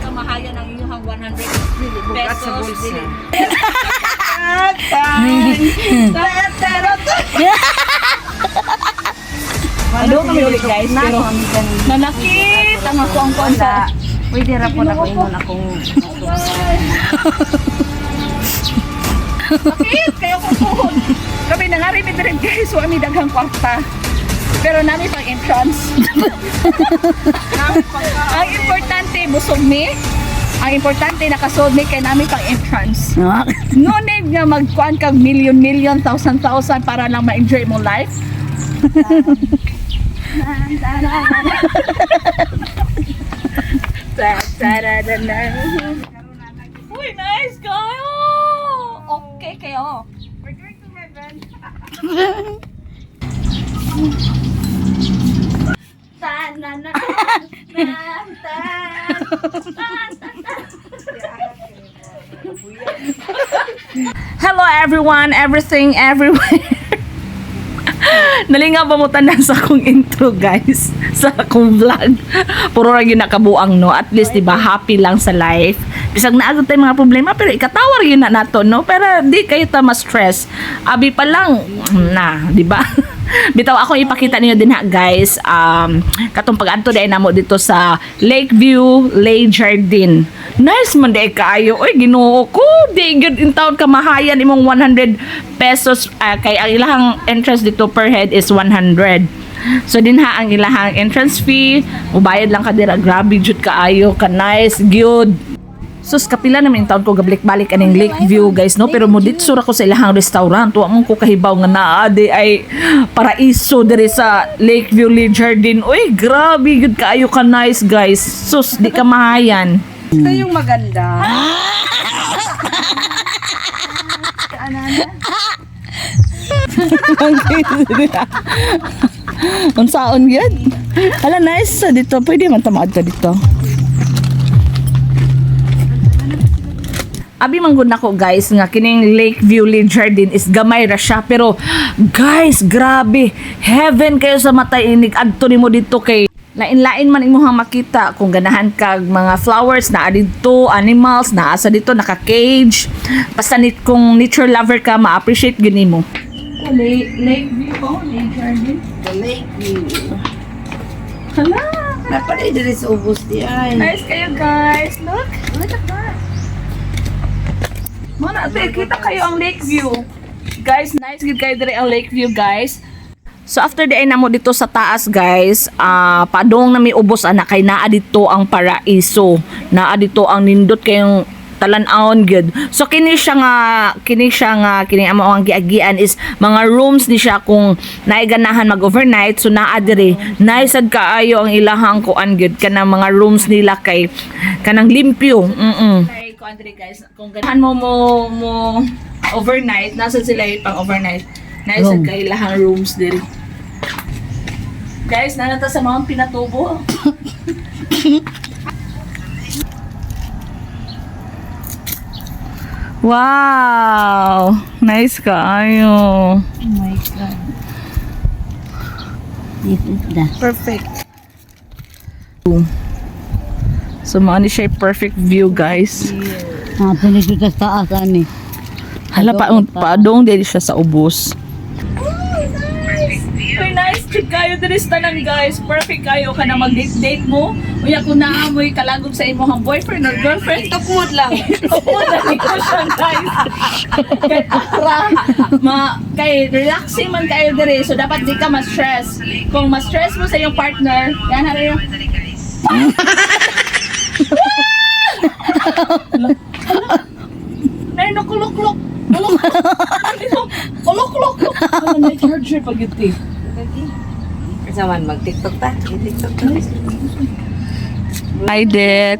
Kamahayan ang iyong 100 Bukat sa pesos. bulsa. Ano kami ulit guys, pero nanakit ang ako ang konsa. Pwede ra po na ko ingon akong Bakit? Kaya ko puhon. Kami na nga rin rin guys, wami daghang kwarta. Pero nami pang entrance. Ang importante, busog ni. Ang importante, nakasod ni kay nami pang entrance. No need nga magkuhan kag million, thousand para lang ma-enjoy mo life. Uy, nice kayo! Okay kayo. We're going to heaven. Hello everyone, everything, everywhere. Nalinga ba mo tanan sa akong intro guys, sa akong vlog. Puro ra gyud nakabuang no, at least diba happy lang sa life. Bisag naagod tay mga problema pero ikatawar gyud na nato no, pero di kayo ta ma-stress. Abi pa lang na, di ba? Bitaw ako ipakita niyo din ha guys, katong pag-adto dai namo dito sa Lakeview Lay Jardine. Nice man day kaayo. Oy Ginoo ko, di gyud in town kamahayan imong 100 pesos kay ang ilahang entrance dito per head is 100. So dinha ang ilahang entrance fee, mubayad lang ka dira, grabe jud kaayo, ka nice gyud. Sus, kapila naman yung taon ko gabalik-balik aning Lakeview guys no, pero muditsura ko sa ilahang restaurant, tuwa mo ko kahibaw nga naa di ay paraiso diri sa Lakeview Lay Jardine. Uy, grabe gud kaayo ka nice guys. Sus, di ka mahayan. ito yung maganda. Unsaon gyud? Hala nice dito, pwede man tamaad ka dito. Abi manggod nako guys nga kining Lakeview Lay Jardine is gamay ra siya, pero guys grabe heaven kayo sa mata inig adto nimo dito kay lain-lain man imong makita kung ganahan kag mga flowers na dito, animals na asa dito naka-cage. Basta kung nature lover ka ma-appreciate gyud nimo. Lakeview po, Lay Jardine. The Lakeview. Hala, Napalay diri sa ubos di ay. nice kayo guys. Look at that. Mana, kita kayo ang Lakeview. Guys, nice gid kayo dire ang Lakeview, guys. So after the namo dito sa taas, guys, padong na may ubos ana kay naa dito ang paraiso. Naa dito ang nindot kayong talan-awon gid. So kini siya nga kini amo ang giagian is mga rooms ni siya kung naiganahan mag-overnight. So naa diri nice sad kaayo ang ilahang kuan gid kanang mga rooms nila kay kanang limpyo. Andre guys, kung ganahan mo overnight, nasa sila yung pang overnight. Nice at kay lahang rooms diri. Guys, nanata sa mga pinatubo. Wow! Nice kaayo. Oh my God. This is the Perfect. So, maani siya yung perfect view, guys. pinig dito sa taas ani. Hala, paadong din siya sa ubos. Uy, nice trip kayo diri sa tanan, guys. Perfect kayo ka na mag-date mo. Uya kung naamoy kalagom sa imong boyfriend or girlfriend. Tukmod lang. Tukmod lang ito siya, guys. Kay relaxing man kayo diri. So, dapat di ka ma-stress. Kung ma-stress mo sa iyong partner, yan na rin yung... Nay, nakulok-lok. Kulok-lok. Ano na charger pag iti? Kasaman mag-TikTok ta. TikTok ta. I did.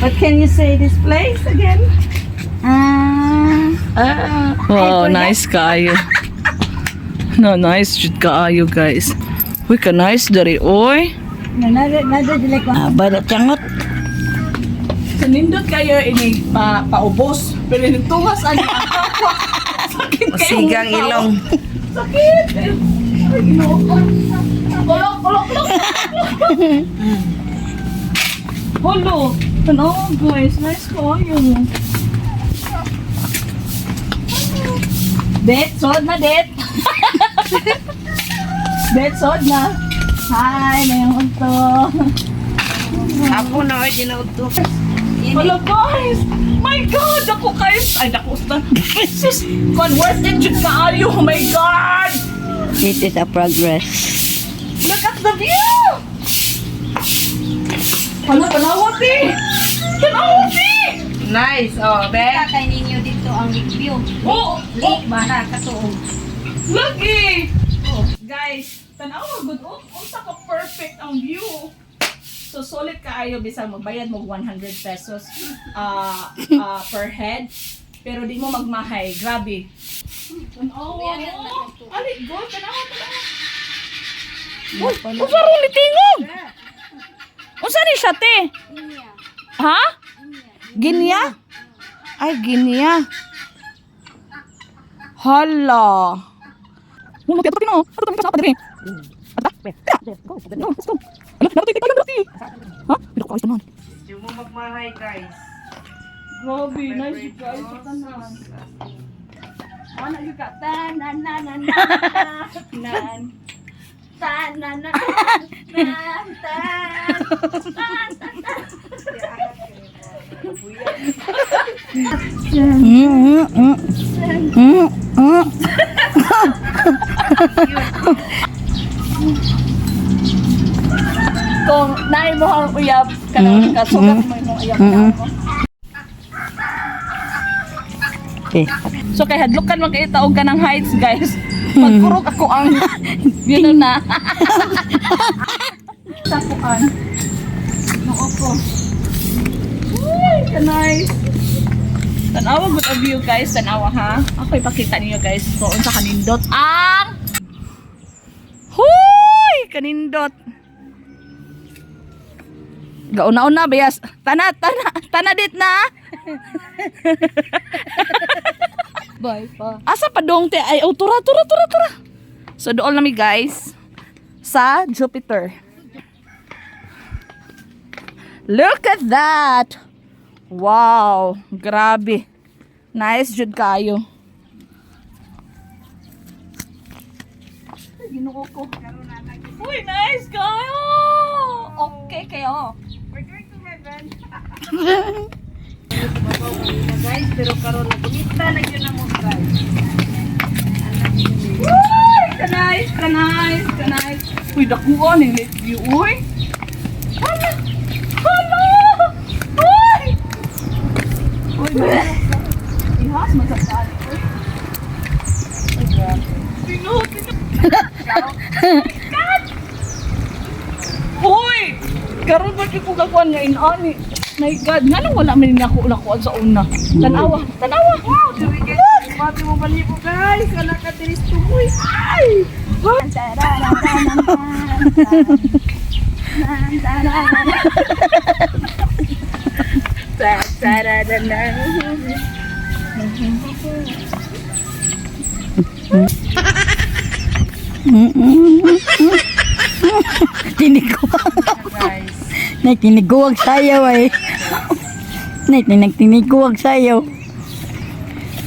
What can you say this place again? Wow, nice kayo. No, nice jud kaayo, guys. Uy, ka nice dari, oy. Nada dili ko. Barat changot. Sa nindot kayo ini paubos. Pero nagtungas ani ang kapwa. Sakit kayo. Sigang ilong. Sakit. Ay, ginoo ko. Kulok. Holo. Tanaw guys. Nice ko yung. Det, sod na det. Det, sod na. Hi, mayroon to. Apo na ay ginauto. Hello guys! My God! Ako kayo! Ay, naku. Jesus! God, worth it yun kaayo! Oh my God! It is a progress. Look at the view! Hala, panawat eh! Panawat eh! Nice. Oh, Kita kay ninyo dito ang view. Oh! Di mana katuog. Look eh! Oh, guys, tanawa good. Oh, unsa ka perfect ang view. So solid kaayo bisag magbayad mo 100 pesos per head. Pero di mo magmahay. Grabe. Tanawa. Ali, go. Tanawa. Unsa ron ni tingog? Unsa ni siya te? Ha? Ginya? Ay, ginya. Hala. Ano tayo no? Ano tayo sa padre? Ata? Go. Let's go. Ano tayo tayo? Ha? Pero ko naman. Di mo magmahay, guys. Grabe, nice guys. Tanan. Ana yung ka tanan. Kung naay mo ang uyab, kanang kasugat mo yung uyab mo. Okay. So kay hadlukan man kay taog ka ng heights guys. Magkurog ako ang yun na. Tapuan. Noo ko. Uy, kanay. Tanawa good of you guys, tanawa ha. Ako ipakita niyo guys. So unsa kanindot ang Huy, kanindot. Gauna-una bayas. Tana dit na. Bye pa. Asa pa dong te ay oh, tura. So doon nami guys sa Jupiter. Look at that. Wow, grabe. Nice jud kayo. Ginoo ko. Uy, nice kayo. Okay kayo. We're going to heaven. Guys, pero karon na kumita na gyud na mo guys. Uy, kanay. Uy, dakuan yung lake view. Uy. Hala. Uy. Uy, ihas masasali. Uy. Uy, grabe. Tino. Uy! Karon ba ko kakuan nga inani? My God, nga nang wala man ako nakuan sa una. Tanawa. Wow, do we get mati mo balibo guys. Kana ka tiris tumoy. Ay! Tiniguan. Guys. Tiniguan sayaw ay. Tiniguan sayaw.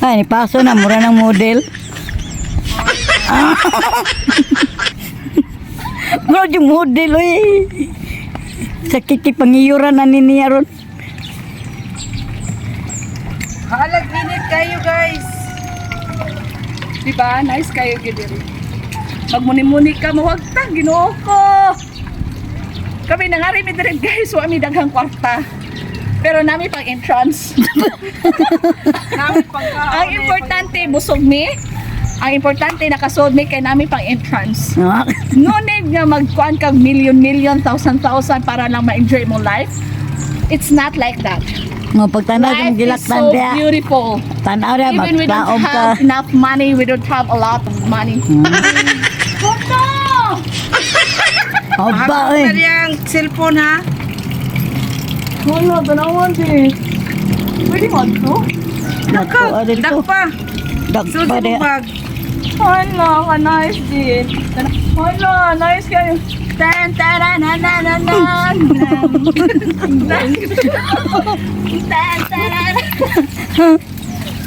Ay, paso na mura ng model. Mura yung model oy. Sa kikipangiyuran na niya ron. Halag init kayo guys. Diba? Nice kayo gidiri. Pag muni-muni ka, mawagtang, ginoo ko. Kami nangari mi dire guys, wa mi daghang kwarta. Pero nami pang entrance. Namin pagka. Ang importante, busog mi. Ang importante, nakasod mi kay nami pang entrance. No need nga magkuan kag million, thousand para lang ma-enjoy mo life. It's not like that. Nga pagtanaw Life ng is gilaktan so dia. beautiful. Tanaw dia Even we don't magtaom ka. have enough money, we don't have a lot of money. Foto! Aba Hapon na eh. niyang cellphone ha. Wala, tanawan din. Pwede mo ito? Nakuha din ko. Dakpa. Dakpa de. Bag. Wala, ka nice din. Wala, nice kayo. Tan tara na na na na. Tan tara na.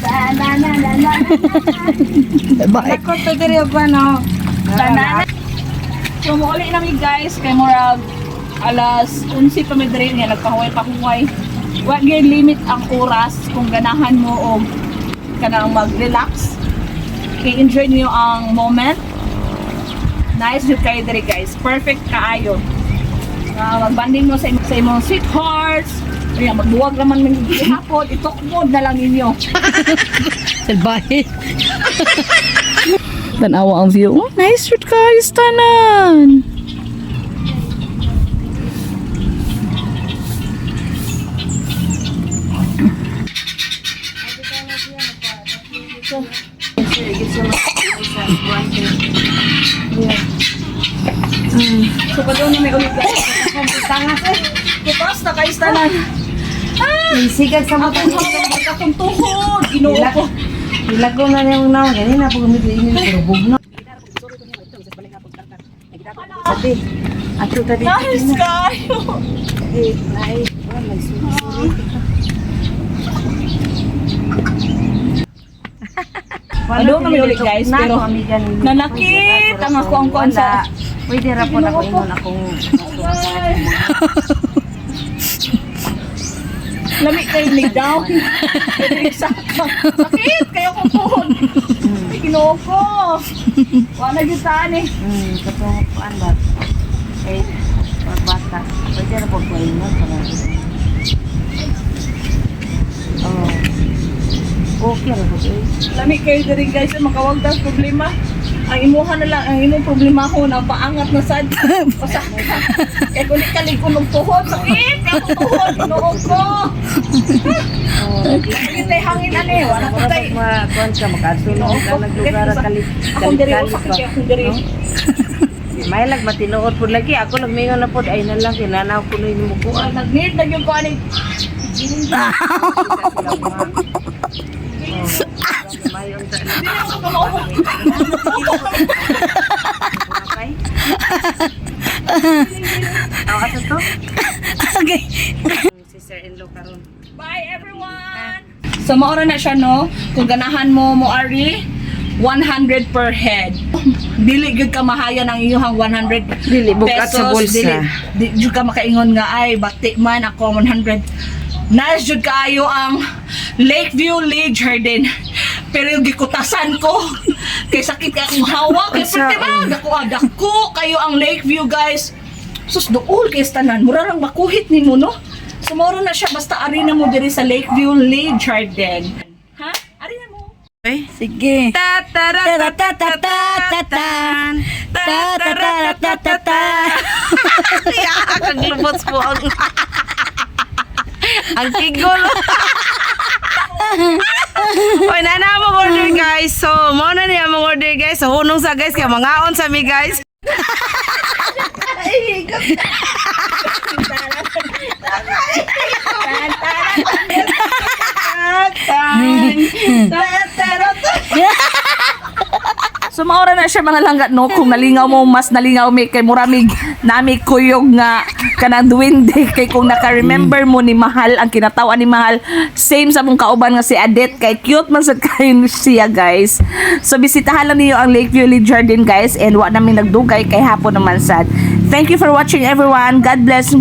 Tan na na na na. Bye. Ako to diri ba no? Tanan. So muli namin guys kay murag alas 11 pa mi diri niya nagpahuway-pahuway. Wa gyud limit ang oras kung ganahan mo o kanang mag-relax. I-enjoy niyo ang moment. Nice jud kayo diri guys. Perfect kaayo. Magbanding mo sa imong sweethearts. Kaya magbuwag naman ng hapon, itukmod na lang ninyo. Bye. Tanawa ang view. Oh, nice shoot guys, tanan. So pa doon may ulit guys. Tangas eh. Kupas na guys tanan. Sigag sa mata. Ang hawak katong tuhod. Ginoo ko. Ilago na yung naon. Yan na po gamitin pero bugno. Ate, ato tadi. Nice kayo. Ay, wala suri. Ano kami ulit guys, pero nanakit ang ako ang konsa. Pwede ra po na ko ingon akong Lami kayo lay down. Sakit kayo kong tuhod. Ay, ginoo ko. Wala yun saan eh. katong kuan ba? Eh, pagbata. Pwede ra po ko ingon para. Oh. Okay ra po eh. Lami kayo din guys, makawag daw problema. Ang imuha na lang, ang imong problema ko na paangat na sad. Basta, kaya kung di kalig ko ng tuhod, sakit, kaya ko tuhod, ginoo ko. Lagi tayo hangin na eh, wala ko tayo. Kuan ka makasulong ka naglugar kalit. Akong diri, sakit kaya akong diri. May lag matinuod pud lagi ako nagmingon na pud ay na lang kinanaw ko no mo ko. Nag-need na yung kuha ni Mayon ta. Hindi ako kamaupo. Okay. Aw ato to. Okay. Sister-in-law karon. Bye everyone! So maura na siya no, kung ganahan mo mo ari, 100 per head. Dili gyud ka mahaya ng iyong 100 Dili, bukat sa bulsa. Dili gyud ka makaingon nga ay bati man ako 100. Nice jud kaayo ang Lakeview Lake Garden. Pero yung gikutasan ko kay sakit kay akong hawak kay Unsa, pwede ba dako kayo ang Lakeview guys. Sus dool kay tanan mura lang makuhit nimo no. Sumoro na siya basta ari na mo diri sa Lakeview Lake Garden. Ha? Ari na mo. Sige. Tatara Ta-ta-ta-ta-ta-tan. Ta-ta-ta-ta-ta-ta. Kag lubots po ang kigol. Oy, nana mo order guys. So, mo na niya mo order guys. So, hunong sa guys kaya mangaon sa mi guys. So maura na siya mga langga no kung nalingaw mo mas nalingaw mi kay muramig nami kuyog nga kanang duwende kay kung naka-remember mo ni Mahal ang kinatawa ni Mahal same sa mong kauban nga si Adet kay cute man sad kayo siya guys. So bisitahan lang niyo ang Lakeview Lake Garden guys and wa namin nagdugay kay hapon naman sad. Thank you for watching everyone. God bless.